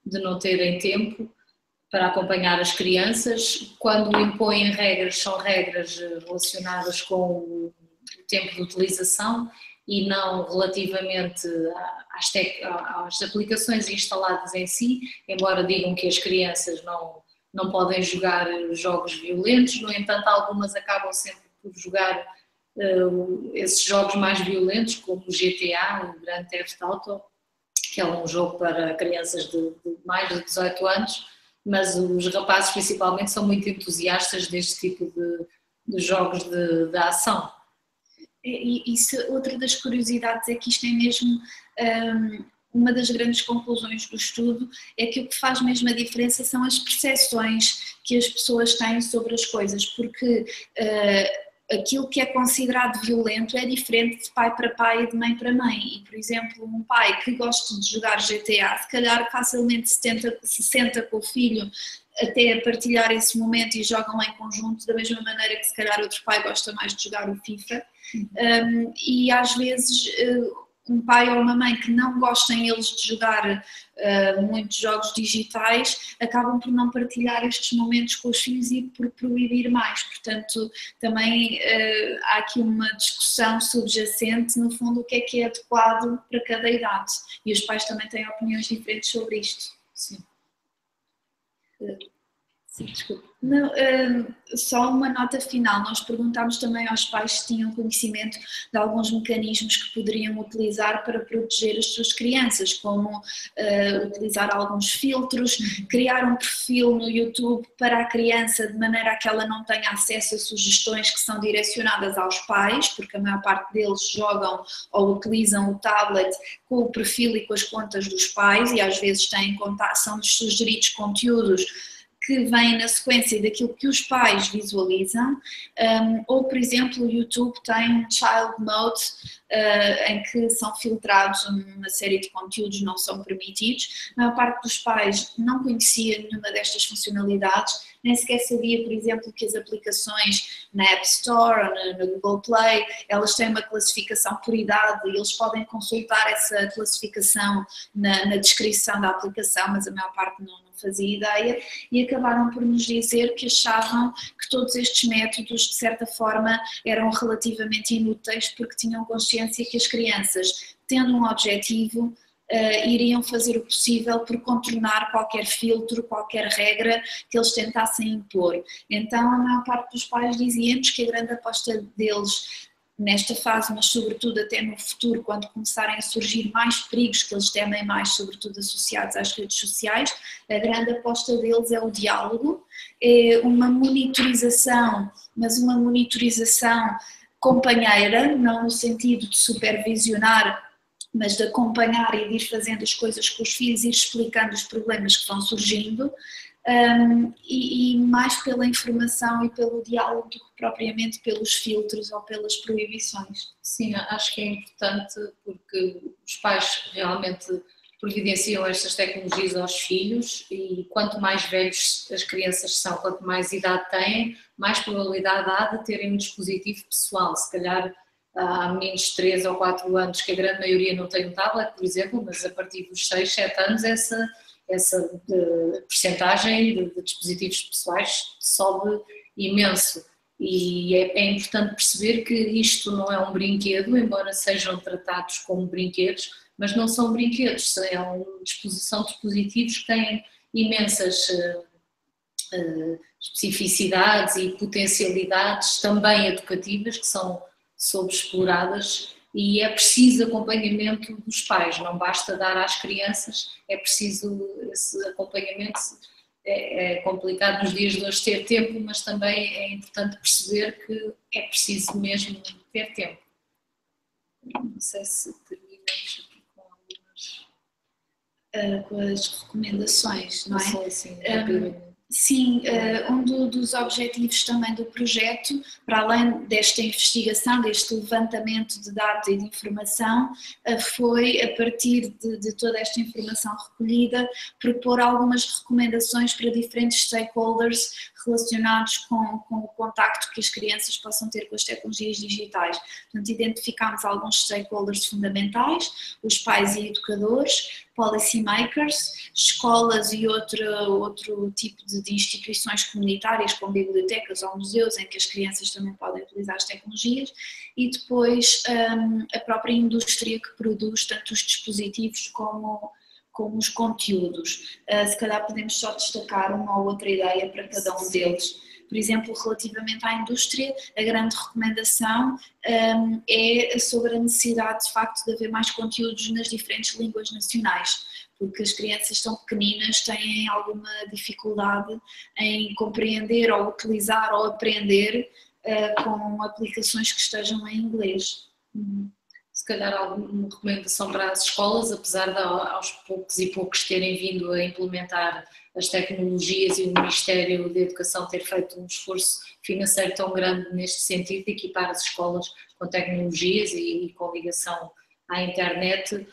de não terem tempo para acompanhar as crianças. Quando impõem regras, são regras relacionadas com o tempo de utilização e não relativamente às aplicações instaladas em si, embora digam que as crianças não podem jogar jogos violentos. No entanto, algumas acabam sempre por jogar esses jogos mais violentos, como o GTA, o Grand Theft Auto, que é um jogo para crianças de mais de 18 anos, mas os rapazes principalmente são muito entusiastas deste tipo de jogos de ação. E outra das curiosidades é que isto é mesmo uma das grandes conclusões do estudo, é que o que faz mesmo a diferença são as percepções que as pessoas têm sobre as coisas, porque aquilo que é considerado violento é diferente de pai para pai e de mãe para mãe. E, por exemplo, um pai que gosta de jogar GTA, se calhar facilmente se senta com o filho até a partilhar esse momento e jogam em conjunto, da mesma maneira que se calhar outro pai gosta mais de jogar o FIFA. E às vezes um pai ou uma mãe que não gostem eles de jogar muitos jogos digitais acabam por não partilhar estes momentos com os filhos e por proibir mais. Portanto, também há aqui uma discussão subjacente, no fundo, o que é adequado para cada idade, e os pais também têm opiniões diferentes sobre isto. Sim. Sim, desculpa. Não, só uma nota final, nós perguntámos também aos pais se tinham conhecimento de alguns mecanismos que poderiam utilizar para proteger as suas crianças, como utilizar alguns filtros, criar um perfil no YouTube para a criança de maneira a que ela não tenha acesso a sugestões que são direcionadas aos pais, porque a maior parte deles jogam ou utilizam o tablet com o perfil e com as contas dos pais e às vezes são-lhes sugeridos conteúdos que vêm na sequência daquilo que os pais visualizam, ou por exemplo o YouTube tem um Child Mode em que são filtrados uma série de conteúdos que não são permitidos. A maior parte dos pais não conhecia nenhuma destas funcionalidades, nem sequer sabia, por exemplo, que as aplicações na App Store ou na Google Play, elas têm uma classificação por idade e eles podem consultar essa classificação na descrição da aplicação, mas a maior parte não fazia ideia, e acabaram por nos dizer que achavam que todos estes métodos, de certa forma, eram relativamente inúteis, porque tinham consciência que as crianças, tendo um objetivo, iriam fazer o possível por contornar qualquer filtro, qualquer regra que eles tentassem impor. Então a maior parte dos pais dizia-nos que a grande aposta deles nesta fase, mas sobretudo até no futuro, quando começarem a surgir mais perigos que eles temem mais, sobretudo associados às redes sociais, a grande aposta deles é o diálogo, é uma monitorização, mas uma monitorização companheira, não no sentido de supervisionar, mas de acompanhar e de ir fazendo as coisas com os filhos, ir explicando os problemas que vão surgindo, e mais pela informação e pelo diálogo do que propriamente pelos filtros ou pelas proibições. Sim, acho que é importante porque os pais realmente providenciam estas tecnologias aos filhos, e quanto mais velhos as crianças são, quanto mais idade têm, mais probabilidade há de terem um dispositivo pessoal. Se calhar há meninos de 3 ou 4 anos que a grande maioria não tem um tablet, por exemplo, mas a partir dos 6, 7 anos essa percentagem de dispositivos pessoais sobe imenso, e é importante perceber que isto não é um brinquedo, embora sejam tratados como brinquedos, mas não são brinquedos, são dispositivos que têm imensas especificidades e potencialidades também educativas que são sobreexploradas, e é preciso acompanhamento dos pais, não basta dar às crianças, é preciso esse acompanhamento. É complicado nos dias de hoje ter tempo, mas também é importante perceber que é preciso mesmo ter tempo. Não sei se terminamos aqui com algumas... Com as recomendações, não é? Não sei, sim, rapidamente. Sim, dos objetivos também do projeto, para além desta investigação, deste levantamento de dados e de informação, foi, a partir de toda esta informação recolhida, propor algumas recomendações para diferentes stakeholders relacionados com o contacto que as crianças possam ter com as tecnologias digitais. Portanto, identificámos alguns stakeholders fundamentais, os pais e educadores, policy makers, escolas e outro tipo de instituições comunitárias, como bibliotecas ou museus, em que as crianças também podem utilizar as tecnologias, e depois a própria indústria que produz tanto os dispositivos como os conteúdos. Se calhar podemos só destacar uma ou outra ideia para cada um deles. Por exemplo, relativamente à indústria, a grande recomendação é sobre a necessidade, de facto, de haver mais conteúdos nas diferentes línguas nacionais, porque as crianças tão pequeninas têm alguma dificuldade em compreender ou utilizar ou aprender com aplicações que estejam em inglês. Se calhar alguma recomendação para as escolas, apesar de aos poucos terem vindo a implementar as tecnologias, e o Ministério da Educação ter feito um esforço financeiro tão grande neste sentido, de equipar as escolas com tecnologias e com ligação à internet.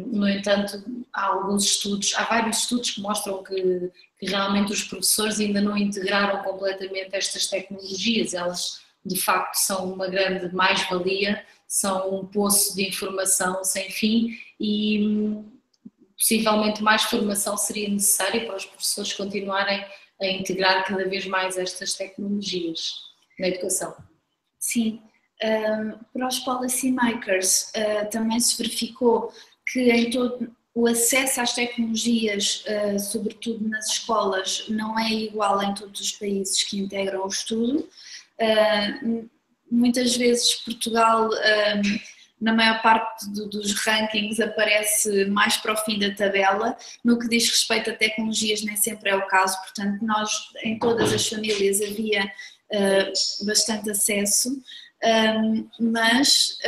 No entanto, há vários estudos que mostram que realmente os professores ainda não integraram completamente estas tecnologias. Elas de facto são uma grande mais-valia, são um poço de informação sem fim, e possivelmente mais formação seria necessária para os professores continuarem a integrar cada vez mais estas tecnologias na educação. Sim, para os policy makers também se verificou que em todo o acesso às tecnologias, sobretudo nas escolas, não é igual em todos os países que integram o estudo. Muitas vezes Portugal, na maior parte dos rankings, aparece mais para o fim da tabela. No que diz respeito a tecnologias, nem sempre é o caso, portanto nós, em todas as famílias havia bastante acesso, mas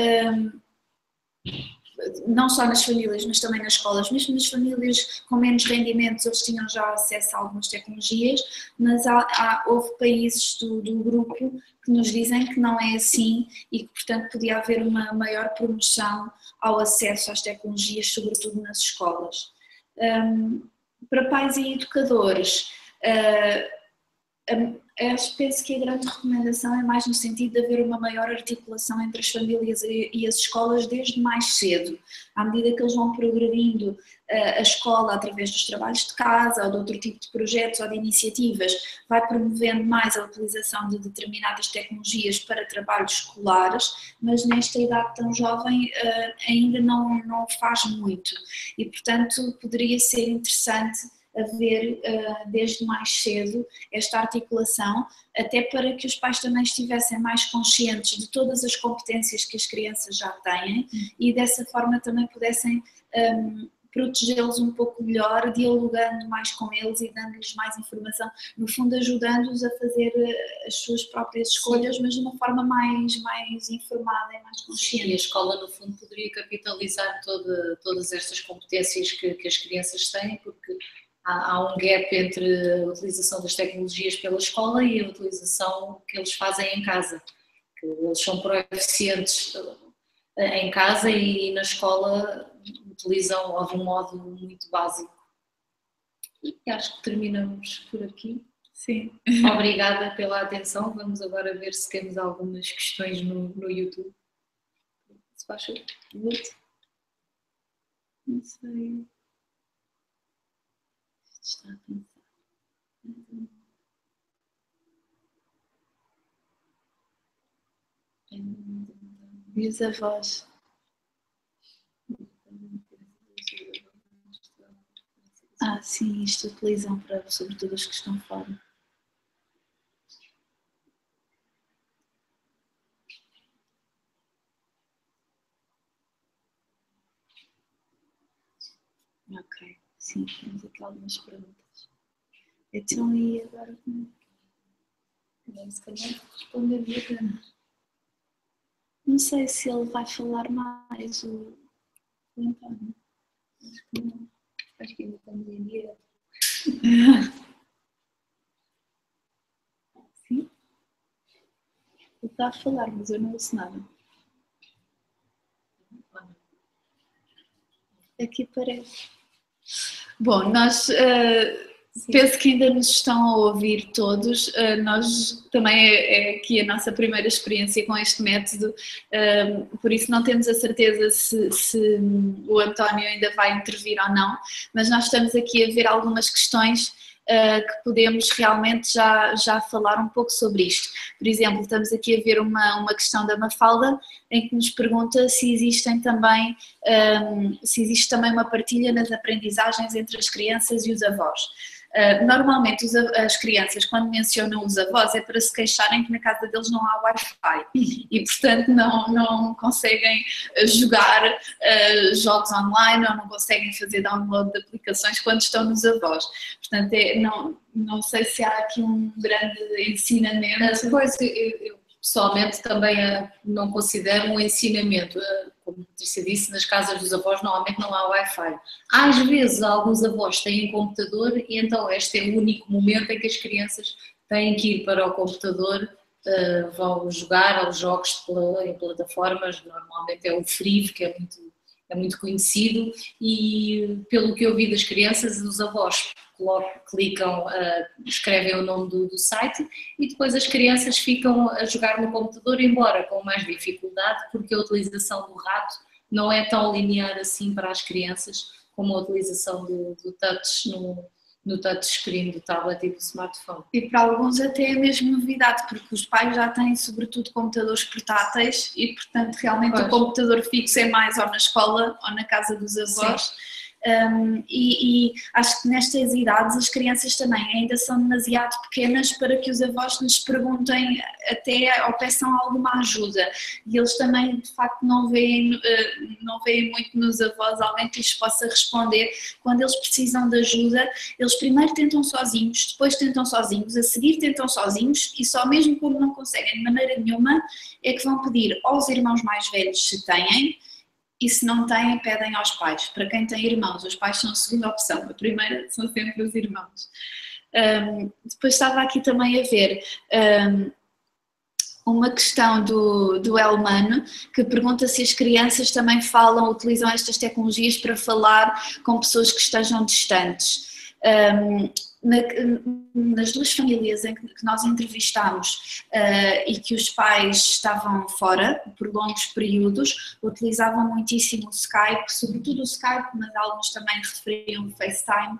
não só nas famílias, mas também nas escolas, mesmo nas famílias com menos rendimentos, eles tinham já acesso a algumas tecnologias, mas houve países do grupo que nos dizem que não é assim e que, portanto, podia haver uma maior promoção ao acesso às tecnologias, sobretudo nas escolas. Para pais e educadores, penso que a grande recomendação é mais no sentido de haver uma maior articulação entre as famílias e as escolas desde mais cedo, à medida que eles vão progredindo a escola através dos trabalhos de casa ou de outro tipo de projetos ou de iniciativas, vai promovendo mais a utilização de determinadas tecnologias para trabalhos escolares, mas nesta idade tão jovem ainda não faz muito e, portanto, poderia ser interessante haver desde mais cedo esta articulação, até para que os pais também estivessem mais conscientes de todas as competências que as crianças já têm e dessa forma também pudessem protegê-los um pouco melhor, dialogando mais com eles e dando-lhes mais informação, no fundo ajudando-os a fazer as suas próprias escolhas, mas de uma forma mais informada e mais consciente. E a escola, no fundo, poderia capitalizar todas estas competências que as crianças têm, porque há um gap entre a utilização das tecnologias pela escola e a utilização que eles fazem em casa. Que eles são proeficientes em casa e na escola utilizam de um modo muito básico. E acho que terminamos por aqui. Sim. Obrigada pela atenção. Vamos agora ver se temos algumas questões no YouTube. Se faz favor. Não sei. Está a pensar. E os avós? Sim, isto utilizam para, sobretudo, os que estão fora. Ok, sim, temos aqui algumas perguntas. Então, e agora como é que se calhar responder a não sei se ele vai falar mais, o António. Acho que não. Acho que ainda estamos em direto. Sim? Ele está a falar, mas eu não ouço nada. Aqui parece. Bom, nós penso que ainda nos estão a ouvir todos. Nós também é aqui a nossa primeira experiência com este método, por isso não temos a certeza se o António ainda vai intervir ou não, mas nós estamos aqui a ver algumas questões que podemos realmente já falar um pouco sobre isto. Por exemplo, estamos aqui a ver uma questão da Mafalda, em que nos pergunta se existe também uma partilha nas aprendizagens entre as crianças e os avós. Normalmente as crianças, quando mencionam os avós, é para se queixarem que na casa deles não há Wi-Fi e, portanto, não conseguem jogar jogos online ou não conseguem fazer download de aplicações quando estão nos avós. Portanto, não sei se há aqui um grande ensinamento. Pois, eu pessoalmente também não considero um ensinamento. Como a Patrícia disse, nas casas dos avós normalmente não há Wi-Fi. Às vezes alguns avós têm computador e então este é o único momento em que as crianças têm que ir para o computador, vão jogar aos jogos em plataformas, normalmente é o Free, que é muito conhecido, e pelo que eu vi das crianças, os avós clicam, escrevem o nome do site e depois as crianças ficam a jogar no computador, embora com mais dificuldade, porque a utilização do rato não é tão linear assim para as crianças como a utilização do touch no touchscreen do tablet e do smartphone. E para alguns até é mesmo novidade, porque os pais já têm sobretudo computadores portáteis e, portanto, realmente o computador fixo é mais ou na escola ou na casa dos avós. Sim. E acho que nestas idades as crianças também ainda são demasiado pequenas para que os avós lhes perguntem até ou peçam alguma ajuda, e eles também de facto não veem muito nos avós alguém que lhes possa responder quando eles precisam de ajuda. Eles primeiro tentam sozinhos, depois tentam sozinhos, a seguir tentam sozinhos, e só mesmo quando não conseguem de maneira nenhuma é que vão pedir aos irmãos mais velhos se têm. E se não têm, pedem aos pais. Para quem tem irmãos, os pais são a segunda opção, a primeira são sempre os irmãos. Depois estava aqui também a ver uma questão do Elmano, que pergunta se as crianças também utilizam estas tecnologias para falar com pessoas que estejam distantes. nas duas famílias em que nós entrevistámos e que os pais estavam fora por longos períodos, utilizavam muitíssimo o Skype, sobretudo o Skype, mas alguns também referiam o FaceTime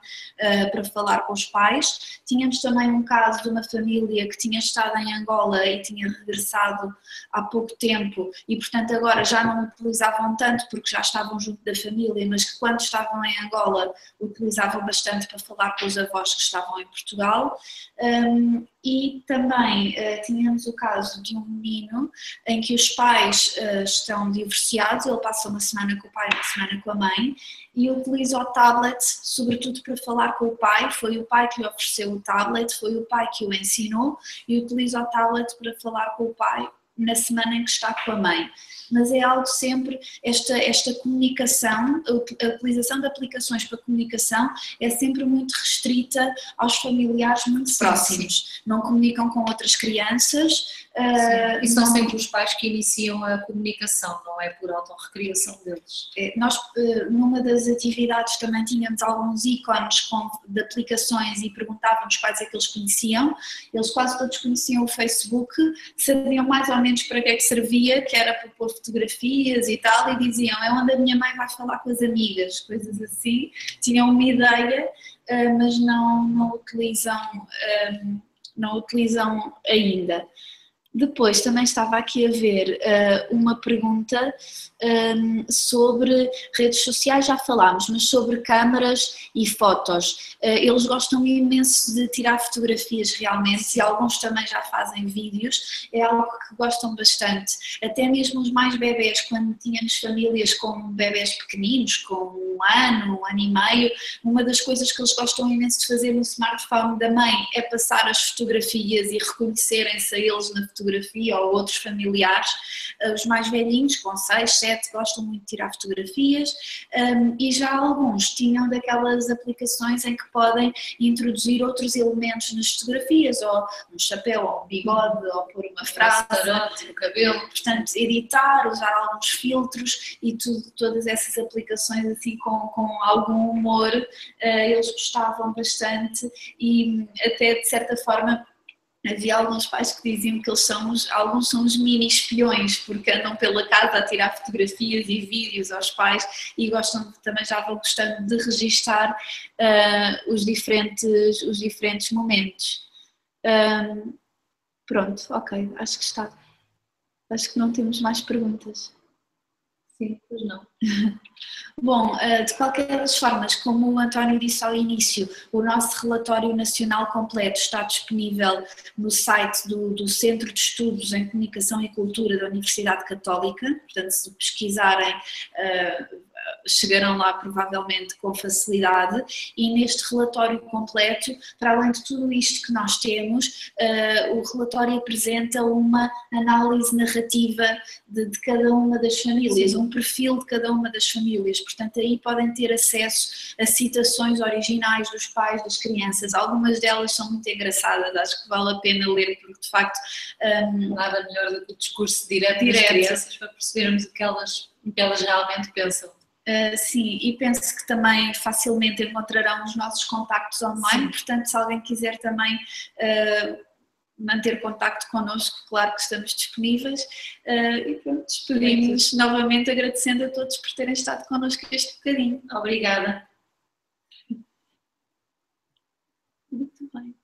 para falar com os pais. Tínhamos também um caso de uma família que tinha estado em Angola e tinha regressado há pouco tempo e, portanto, agora já não utilizavam tanto porque já estavam junto da família, mas que quando estavam em Angola utilizavam bastante para falar com os avós que estavam em Portugal. E também tínhamos o caso de um menino em que os pais estão divorciados, ele passa uma semana com o pai e uma semana com a mãe e utiliza o tablet sobretudo para falar com o pai, foi o pai que lhe ofereceu o tablet, foi o pai que o ensinou e utiliza o tablet para falar com o pai na semana em que está com a mãe. Mas é algo sempre, esta comunicação, a utilização de aplicações para comunicação é sempre muito restrita aos familiares muito próximos. Não comunicam com outras crianças. E são sempre os pais que iniciam a comunicação, não é por autorrecriação deles. Nós, numa das atividades, também tínhamos alguns ícones de aplicações e perguntávamos quais é que eles conheciam. Eles quase todos conheciam o Facebook, sabiam mais ou menos para que é que servia, que era para pôr fotografias e tal, e diziam, é onde a minha mãe vai falar com as amigas, coisas assim. Tinham uma ideia, mas não utilizam ainda. Depois também estava aqui a ver uma pergunta sobre redes sociais, já falámos, mas sobre câmaras e fotos. Eles gostam imenso de tirar fotografias realmente e alguns também já fazem vídeos, é algo que gostam bastante. Até mesmo os mais bebés, quando tínhamos famílias com bebés pequeninos, com um ano e meio, uma das coisas que eles gostam imenso de fazer no smartphone da mãe é passar as fotografias e reconhecerem-se a eles na fotografia ou outros familiares. Os mais velhinhos, com 6, 7, gostam muito de tirar fotografias e já alguns tinham daquelas aplicações em que podem introduzir outros elementos nas fotografias, ou um chapéu, ou um bigode, ou pôr uma frase no cabelo. Portanto, editar, usar alguns filtros e todas essas aplicações assim com algum humor, eles gostavam bastante e até de certa forma havia alguns pais que diziam que alguns são os mini espiões, porque andam pela casa a tirar fotografias e vídeos aos pais e também já vão gostando de registar os diferentes momentos. Pronto, ok, acho que está. Acho que não temos mais perguntas. Sim, pois não. Bom, de qualquer das formas, como o António disse ao início, o nosso relatório nacional completo está disponível no site do Centro de Estudos em Comunicação e Cultura da Universidade Católica, portanto se pesquisarem chegarão lá provavelmente com facilidade e neste relatório completo, para além de tudo isto que nós temos, o relatório apresenta uma análise narrativa de cada uma das famílias, sim, um perfil de cada uma das famílias, portanto aí podem ter acesso a citações originais dos pais das crianças, algumas delas são muito engraçadas, acho que vale a pena ler porque de facto nada melhor do que o discurso direto das crianças para percebermos o que elas realmente pensam. Sim, e penso que também facilmente encontrarão os nossos contactos online, sim, portanto se alguém quiser também manter contacto connosco, claro que estamos disponíveis e pronto, despedimos novamente agradecendo a todos por terem estado connosco este bocadinho. Obrigada. Muito bem.